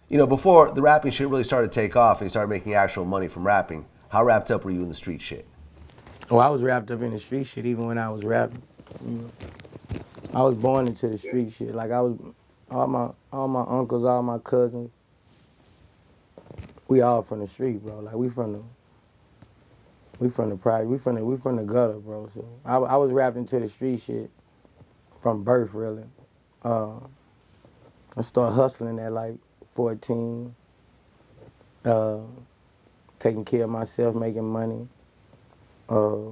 You know, before the rapping shit really started to take off and you started making actual money from rapping, how wrapped up were you in the street shit? Well, I was wrapped up in the street shit even when I was rapping. You know, I was born into the street shit. Like I was, all my uncles, all my cousins, we all from the street, bro. Like we from the pride, we from the gutter, bro. So I was wrapped into the street shit from birth, really. Uh, I started hustling at like 14, uh, taking care of myself, making money. Uh,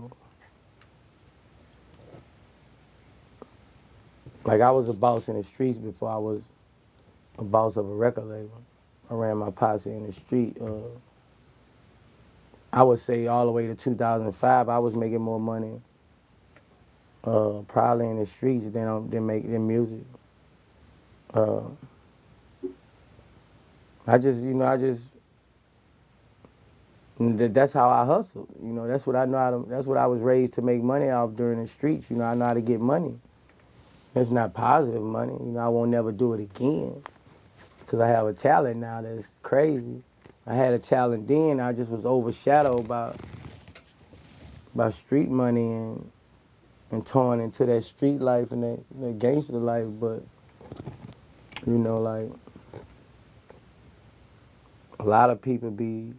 like I was a boss in the streets before I was a boss of a record label. I ran my posse in the street. I would say all the way to 2005, I was making more money probably in the streets than music. Uh, that's how I hustle. You know, that's what I know how to, that's what I was raised to make money off during the streets. You know, I know how to get money. It's not positive money. You know, I won't never do it again because I have a talent now that's crazy. I had a talent then. I just was overshadowed by street money and torn into that street life and that gangster life. But, you know, like, a lot of people be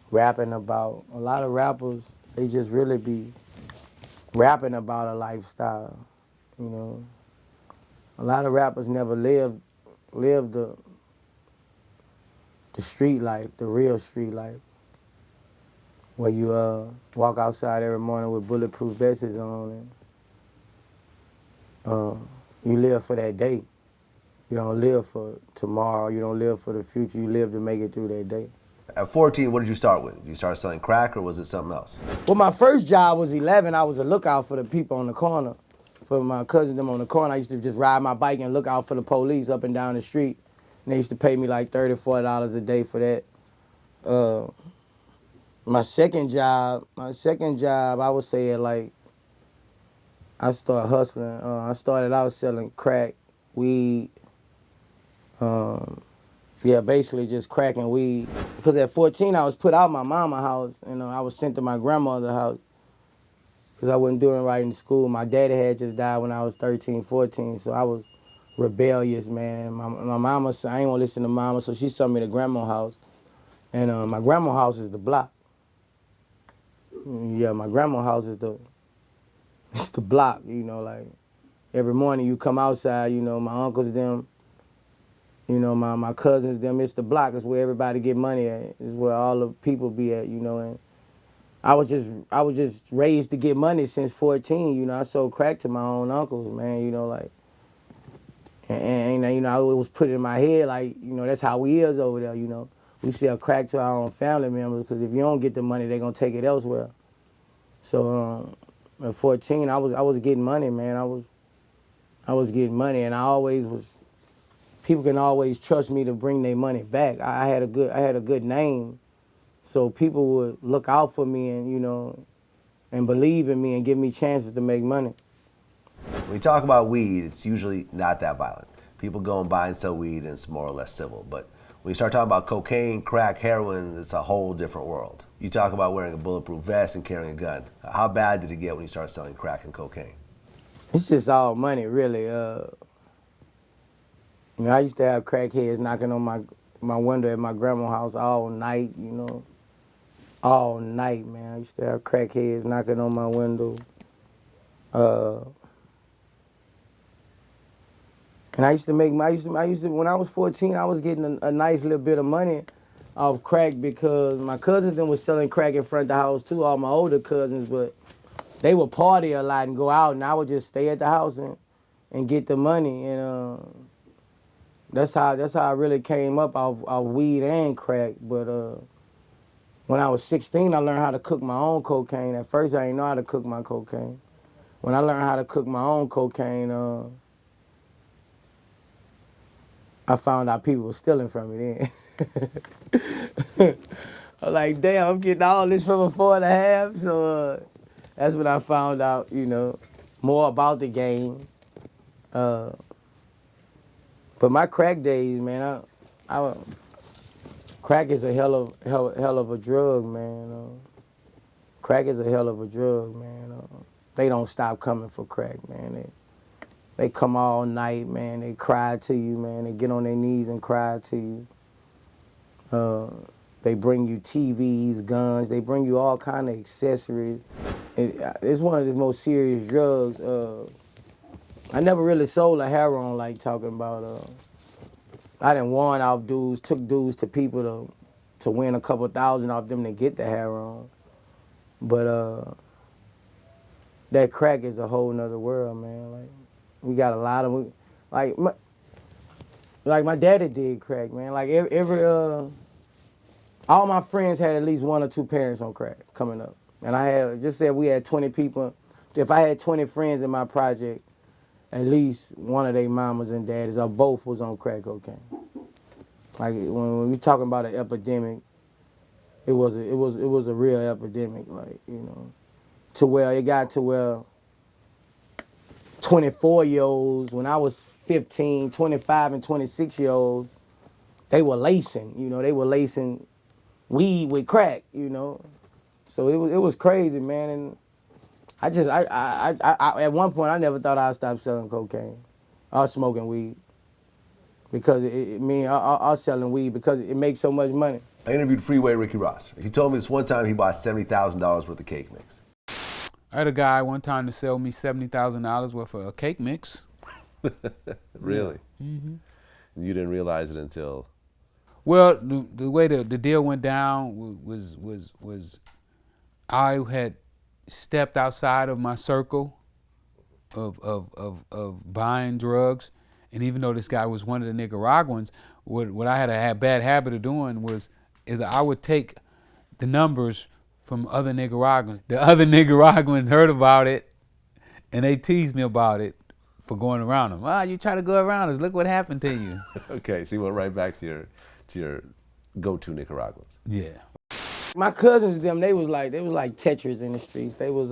rapping about, a lot of rappers, they just really be rapping about a lifestyle, you know. A lot of rappers never lived the street life, the real street life, where you walk outside every morning with bulletproof vests on and you live for that day. You don't live for tomorrow. You don't live for the future. You live to make it through that day. At 14, what did you start with? Did you start selling crack or was it something else? Well, my first job was 11. I was a lookout for the people on the corner, for my cousins them on the corner. I used to just ride my bike and look out for the police up and down the street. And they used to pay me like $30, $40 a day for that. My second job, I would say like, I started hustling. I started out selling crack, weed, basically just cracking weed. Because at 14, I was put out my mama's house, and I was sent to my grandmother's house because I wasn't doing right in school. My daddy had just died when I was 13, 14, so I was rebellious, man. My mama, I ain't want to listen to mama, so she sent me to grandma's house. And my grandma's house is the block. Yeah, my grandma's house is it's the block, you know, like every morning you come outside, you know, my uncles, them, you know, my cousins, them, it's the block. It's where everybody get money at. It's where all the people be at, you know. And I was just raised to get money since 14. You know, I sold crack to my own uncles, man. You know, like, and you know, it was put in my head like, you know, that's how we is over there. You know, we sell crack to our own family members because if you don't get the money, they gonna take it elsewhere. So at 14, I was getting money, man. I was getting money, and I always was. People can always trust me to bring their money back. I had a good name, so people would look out for me and, you know, and believe in me and give me chances to make money. When you talk about weed, it's usually not that violent. People go and buy and sell weed and it's more or less civil. But when you start talking about cocaine, crack, heroin, it's a whole different world. You talk about wearing a bulletproof vest and carrying a gun. How bad did it get when you started selling crack and cocaine? It's just all money, really. You know, I used to have crackheads knocking on my window at my grandma's house all night, you know. All night, man. I used to have crackheads knocking on my window. And I used to when I was 14, I was getting a nice little bit of money off crack because my cousins then was selling crack in front of the house too, all my older cousins, but they would party a lot and go out, and I would just stay at the house and get the money. And that's how I really came up off weed and crack. But when I was 16, I learned how to cook my own cocaine. At first, I didn't know how to cook my cocaine. When I learned how to cook my own cocaine, I found out people were stealing from me then. I'm like, damn, I'm getting all this from a 4.5. So that's when I found out, you know, more about the game. But my crack days, man, crack is a hell of a drug, man. Crack is a hell of a drug, man. They don't stop coming for crack, man. They come all night, man. They cry to you, man. They get on their knees and cry to you. They bring you TVs, guns. They bring you all kind of accessories. It's one of the most serious drugs. I never really sold a heroin like talking about. I done won off dudes, took dudes to people to win a couple thousand off them to get the heroin. But that crack is a whole nother world, man. Like we got a lot of like my daddy did crack, man. Like every all my friends had at least one or two parents on crack coming up. And I had, just said we had 20 people. If I had 20 friends in my project, at least one of their mamas and daddies or both was on crack cocaine. Like when we talking about an epidemic, it was a real epidemic, like, you know, to where it got to where 24-year-olds, when I was 15, 25 and 26-year-olds, they were lacing, you know, weed with crack, you know. So it was crazy, man. And I at one point I never thought I'd stop selling cocaine. I was smoking weed because I was selling weed because it makes so much money. I interviewed Freeway Ricky Ross. He told me this one time he bought $70,000 worth of cake mix. I had a guy one time to sell me $70,000 worth of a cake mix. Really? Mm-hmm. And you didn't realize it until? Well, the way the deal went down was I had stepped outside of my circle of buying drugs, and even though this guy was one of the Nicaraguans, what I had a bad habit of doing is I would take the numbers from other Nicaraguans. The other Nicaraguans heard about it, and they teased me about it for going around them. You try to go around us. Look what happened to you. Okay, so you went right back to your go-to Nicaraguans. Yeah. My cousins, they was like Tetris in the streets. They was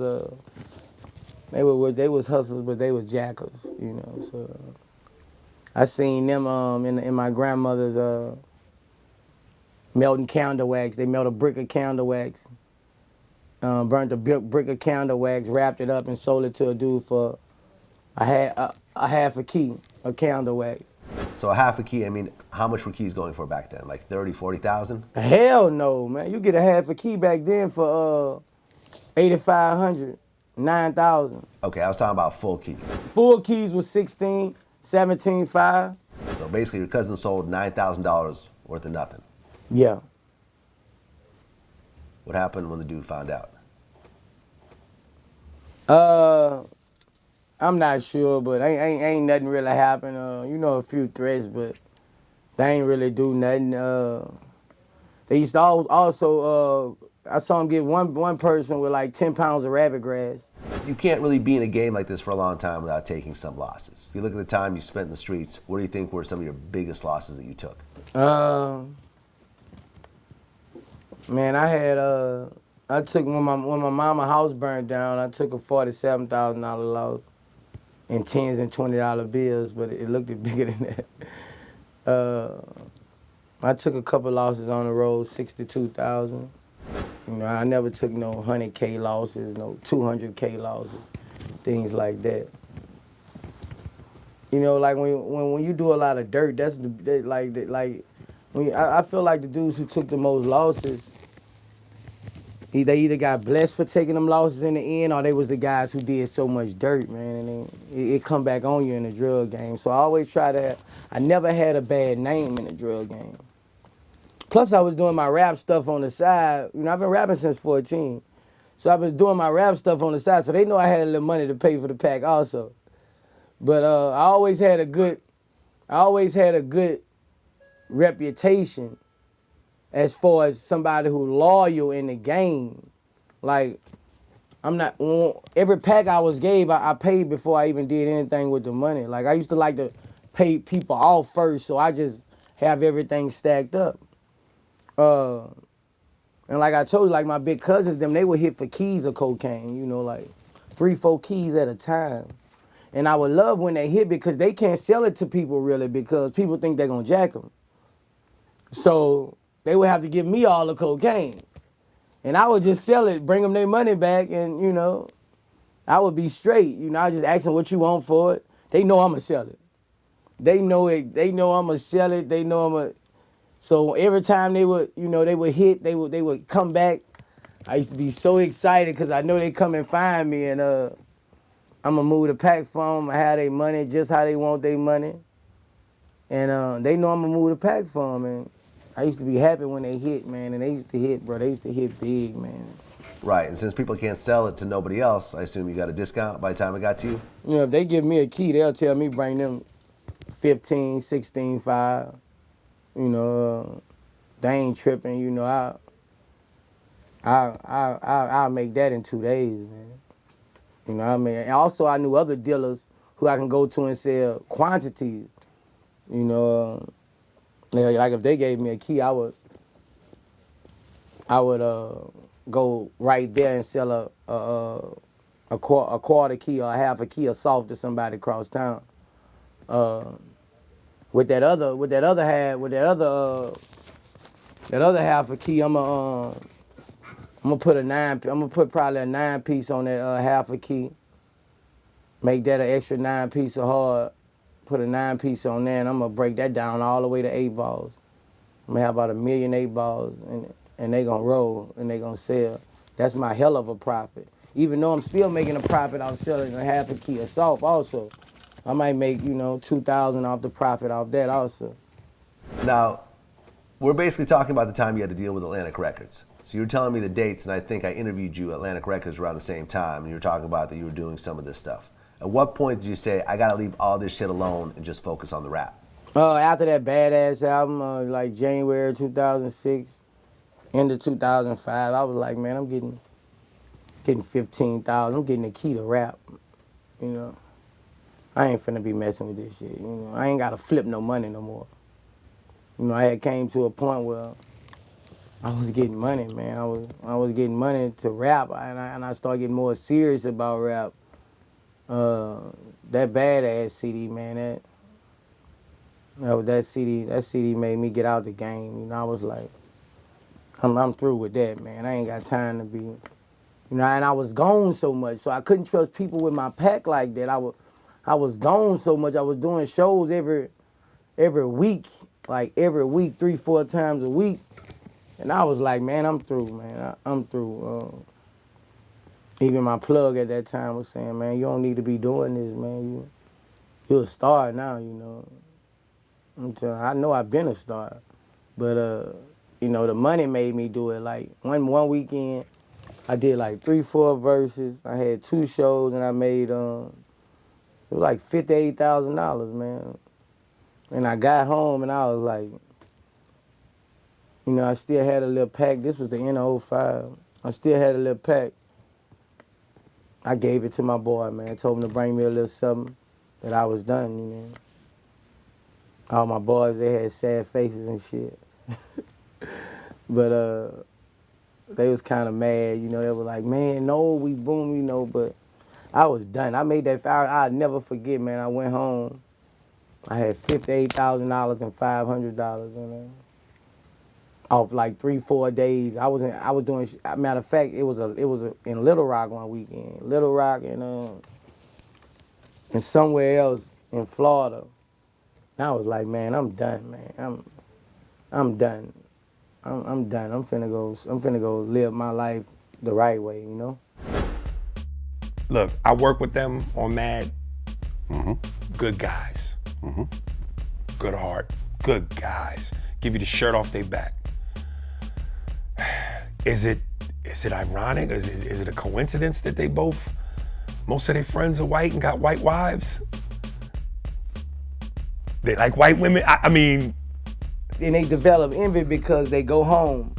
hustlers, but they was jackals, you know. So I seen them in my grandmother's melting candle wax. They melt a brick of candle wax, burnt a brick of candle wax, wrapped it up, and sold it to a dude for a half a key of candle wax. So a half a key, I mean, how much were keys going for back then? Like 30, 40,000? Hell no, man. You get a half a key back then for 8,500, 9,000. Okay, I was talking about full keys. Full keys was 16, 17.5. So basically your cousin sold $9,000 worth of nothing. Yeah. What happened when the dude found out? I'm not sure, but ain't nothing really happened. You know, a few threats, but they ain't really do nothing. They used to also I saw him get one person with like 10 pounds of rabbit grass. You can't really be in a game like this for a long time without taking some losses. If you look at the time you spent in the streets, what do you think were some of your biggest losses that you took? Man, I took when my mama house burned down, I took a $47,000 loss in $10s and $20 bills, but it looked bigger than that. I took a couple losses on the road, 62,000. You know, I never took no 100K losses, no 200K losses, things like that. You know, like when you do a lot of dirt, I feel like the dudes who took the most losses, they either got blessed for taking them losses in the end, or they was the guys who did so much dirt, man, and then it come back on you in the drug game. So I always I never had a bad name in the drug game. Plus, I was doing my rap stuff on the side. You know, I've been rapping since 14. So I was doing my rap stuff on the side, so they know I had a little money to pay for the pack also. But I always had a good reputation as far as somebody who loyal in the game. Like, every pack I was gave, I paid before I even did anything with the money. Like, I used to like to pay people off first, so I just have everything stacked up. And like I told you, like my big cousins, they would hit for keys of cocaine, you know, like 3-4 keys at a time. And I would love when they hit because they can't sell it to people really because people think they're gonna jack them. So they would have to give me all the cocaine. And I would just sell it, bring them their money back, and, you know, I would be straight. You know, I just ask them what you want for it. They know I'm going to sell it. They know it. They know I'm going to sell it. They know I'm going to. So every time they would, you know, they would hit, they would come back. I used to be so excited because I know they come and find me, and I'm going to move the pack for them. I have their money just how they want their money. And they know I'm going to move the pack for them. And I used to be happy when they hit, man. And they used to hit, bro. They used to hit big, man. Right, and since people can't sell it to nobody else, I assume you got a discount by the time it got to you? You know, if they give me a key, they'll tell me bring them 15, 16, 5. You know, they ain't tripping. You know, I'll make that in 2 days, man. You know what I mean? And also, I knew other dealers who I can go to and sell quantities. You know, like if they gave me a key, I would go right there and sell a quarter key or a half a key of soft to somebody across town. With that other half a key, I'm gonna put probably a 9-piece on that half a key. Make that an extra 9-piece of hard. Put a 9-piece on there, and I'm gonna break that down all the way to 8 balls. I'm gonna have about 1 million 8 balls, and they gonna roll and they gonna sell. That's my hell of a profit. Even though I'm still making a profit off selling a half a key of soft also. I might make, you know, $2,000 off the profit off that also. Now, we're basically talking about the time you had to deal with Atlantic Records. So you were telling me the dates, and I think I interviewed you at Atlantic Records around the same time, and you were talking about that you were doing some of this stuff. At what point did you say, I gotta leave all this shit alone and just focus on the rap? After that Bad Azz album, like January 2006, end of 2005, I was like, man, I'm getting 15,000. I'm getting the key to rap, you know. I ain't finna be messing with this shit, you know. I ain't gotta flip no money no more. You know, I had came to a point where I was getting money, man. I was getting money to rap, and I started getting more serious about rap. That Bad Azz CD, man, that CD made me get out the game. You know, I was like, I'm through with that, man. I ain't got time to be, you know. And I was gone so much, so I couldn't trust people with my pack like that. I was gone so much. I was doing shows every week, like every week, 3-4 times a week, and I was like, man, I'm through, man. I'm through. Even my plug at that time was saying, man, you don't need to be doing this, man. You're a star now, you know. I know I've been a star, but you know, the money made me do it. Like one weekend, I did like 3-4 verses. I had 2 shows, and I made it was like $58,000, man. And I got home, and I was like, you know, I still had a little pack. This was the end of 05. I still had a little pack. I gave it to my boy, man. Told him to bring me a little something that I was done, you know. All my boys, they had sad faces and shit. But they was kind of mad, you know. They were like, man, no, we boom, you know. But I was done. I made that, I'll never forget, man. I went home. I had $58,000 and $500, you know. Off like 3-4 days. I was doing, matter of fact, it was in Little Rock one weekend. Little Rock and somewhere else in Florida. And I was like, man, I'm done, man. I'm done. I'm done. I'm finna go live my life the right way, you know? Look, I work with them on Mad. Good guys. Good heart. Good guys. Give you the shirt off their back. Is it ironic? Is it a coincidence that most of their friends are white and got white wives? They like white women? I mean. And they develop envy because they go home.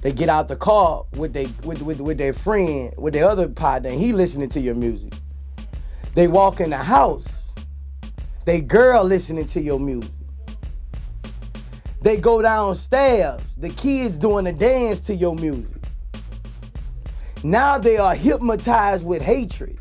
They get out the car with their friend, with their other partner, and he listening to your music. They walk in the house. They girl listening to your music. They go downstairs, the kids doing a dance to your music. Now they are hypnotized with hatred.